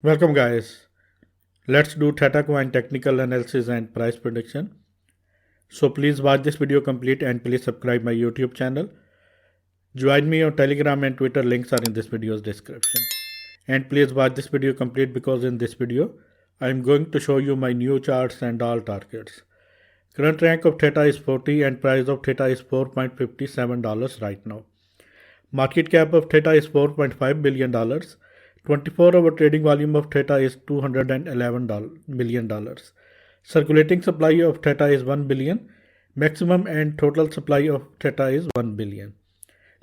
Welcome guys. Let's do Theta Coin technical analysis and price prediction. So please watch this video complete and please subscribe my YouTube channel. Join me on Telegram and Twitter, links are in this video's description. And please watch this video complete because in this video I am going to show you my new charts and all targets. Current rank of Theta is 40 and price of Theta is $4.57 right now. Market cap of Theta is $4.5 billion. 24-hour trading volume of Theta is $211 million. Circulating supply of Theta is 1 billion. Maximum and total supply of Theta is 1 billion.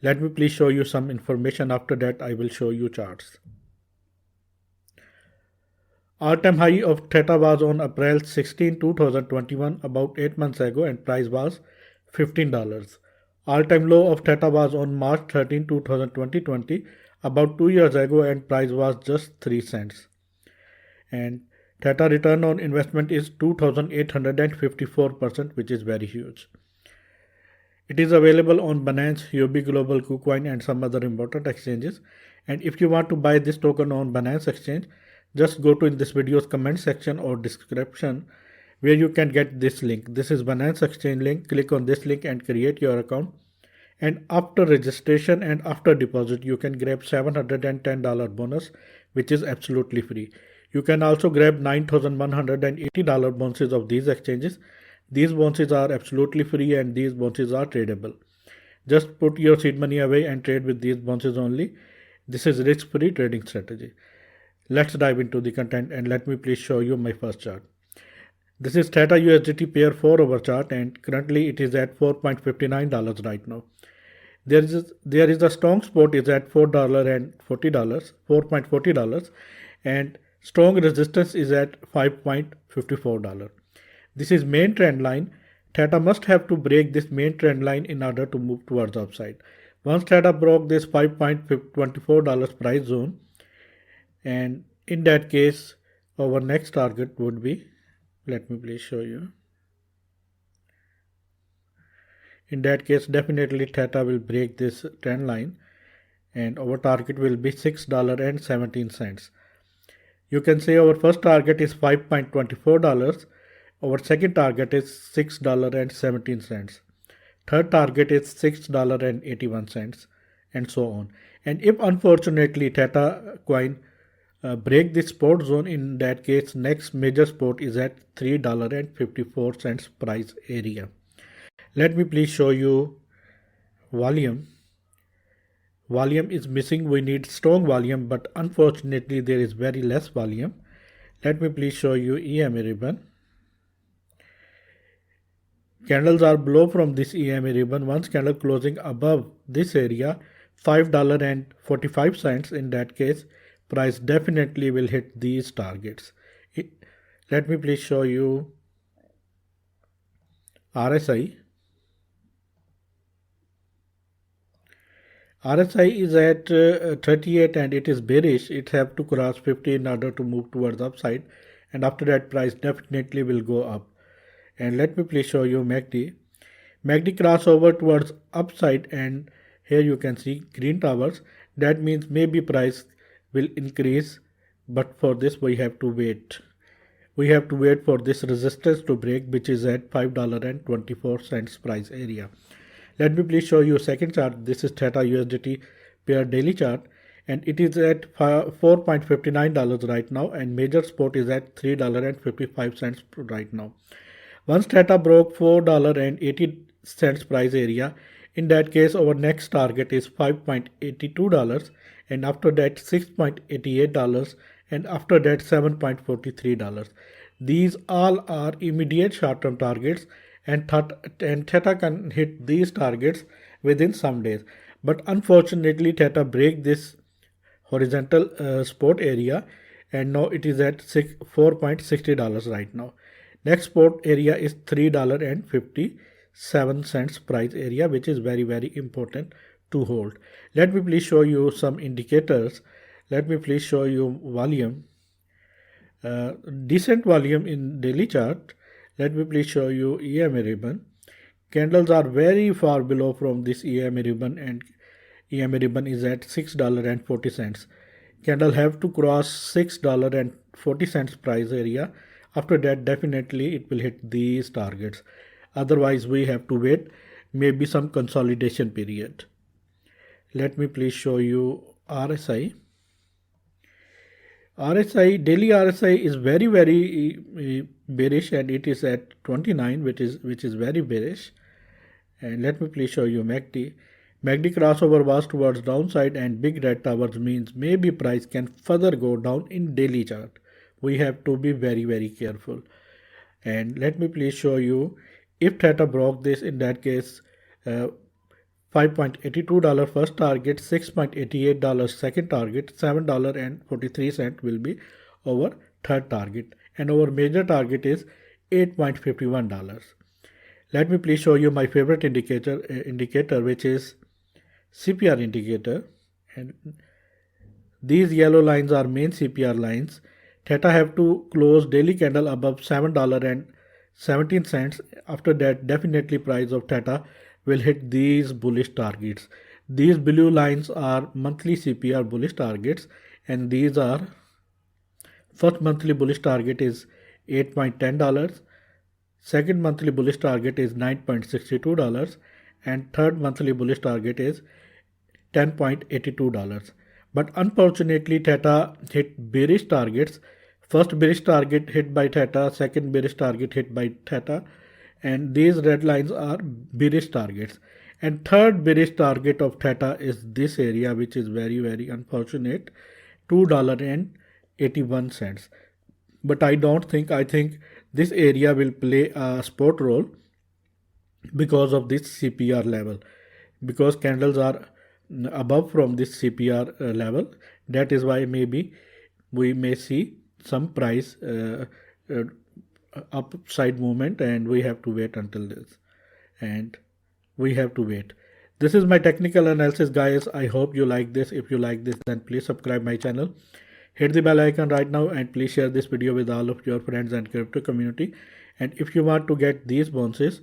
Let me please show you some information. After that, I will show you charts. All-time high of Theta was on April 16, 2021, about 8 months ago, and price was $15. All-time low of Theta was on March 13, 2020, about 2 years ago, and price was just 3 cents. And Theta return on investment is 2,854%, which is very huge. It is available on Binance, Huobi Global, KuCoin, and some other important exchanges. And if you want to buy this token on Binance Exchange, just go to in this video's comment section or description where you can get this link. This is Binance Exchange link. Click on this link and create your account. And after registration and after deposit, you can grab $710 bonus, which is absolutely free. You can also grab $9,180 bonuses of these exchanges. These bonuses are absolutely free and these bonuses are tradable. Just put your seed money away and trade with these bonuses only. This is risk-free trading strategy. Let's dive into the content and let me please show you my first chart. This is Theta USDT pair 4-hour chart and currently it is at $4.59 right now. There is a strong support is at $4.40, and strong resistance is at $5.54. This is main trend line. Theta must have to break this main trend line in order to move towards the upside. Once Theta broke this $5.24 price zone, and in that case our next target would be, let me please show you. In that case, definitely Theta will break this trend line and our target will be $6.17. You can say our first target is $5.24. Our second target is $6.17. Third target is $6.81 and so on. And if unfortunately Theta coin break this support zone, in that case next major support is at $3.54 price area. Let me please show you volume. Volume is missing. We need strong volume, but unfortunately there is very less volume. Let me please show you EMA ribbon. Candles are below from this EMA ribbon. Once candle closing above this area, $5.45, in that case price definitely will hit these targets. Let me please show you RSI. RSI is at 38 and it is bearish. It have to cross 50 in order to move towards the upside, and after that price definitely will go up. And let me please show you MACD. MACD cross over towards upside and here you can see green towers. That means maybe price will increase, but for this we have to wait. We have to wait for this resistance to break, which is at $5.24 price area. Let me please show you second chart. This is Theta USDT pair daily chart and it is at $4.59 right now and major support is at $3.55 right now. Once Theta broke $4.80 price area, in that case our next target is $5.82 and after that $6.88 and after that $7.43. These all are immediate short-term targets and Theta can hit these targets within some days. But unfortunately Theta break this horizontal support area and now it is at $4.60 right now. Next support area is $3.57 price area, which is very important to hold. Let me please show you some indicators. Let me please show you volume. Decent volume in daily chart. Let me please show you EMA ribbon. Candles are very far below from this EMA ribbon and EMA ribbon is at $6.40. Candle have to cross $6.40 price area. After that, definitely it will hit these targets. Otherwise, we have to wait maybe some consolidation period. Let me please show you RSI. RSI, daily RSI is very bearish, and it is at 29, which is very bearish. And let me please show you MACD. MACD crossover was towards downside, and big red towers means maybe price can further go down in daily chart. We have to be very careful. And let me please show you, if theta broke this, in that case $5.82 first target, $6.88 second target, $7.43 will be our third target, and our major target is $8.51. Let me please show you my favorite indicator, which is CPR indicator, and these yellow lines are main CPR lines. Theta have to close daily candle above $7.17. After that, definitely price of Theta will hit these bullish targets. These blue lines are monthly CPR bullish targets, and these are, first monthly bullish target is $8.10, second monthly bullish target is $9.62, and third monthly bullish target is $10.82. But unfortunately, Theta hit bearish targets. First bearish target hit by Theta, second bearish target hit by Theta, and these red lines are bearish targets. And third bearish target of Theta is this area, which is very unfortunate, $2.81. But I think this area will play a support role because of this CPR level, because candles are above from this CPR level. That is why maybe we may see some price upside movement, and we have to wait until this, and we have to wait. This is my technical analysis, guys. I hope you like this. If you like this, then please subscribe my channel, hit the bell icon right now, and please share this video with all of your friends and crypto community. And if you want to get these bounces,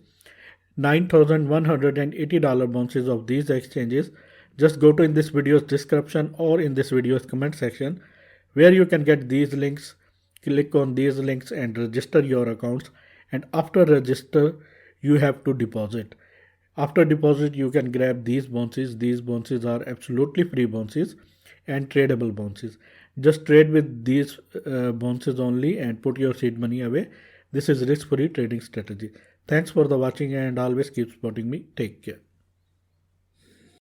$9,180 bounces of these exchanges, just go to in this video's description or in this video's comment section, where you can get these links. Click on these links and register your accounts, and after register you have to deposit. After deposit, you can grab these bounces. These bounces are absolutely free bounces and tradable bounces. Just trade with these bounces only and put your seed money away. This is risk-free trading strategy. Thanks for the watching, and always keep supporting me. Take care.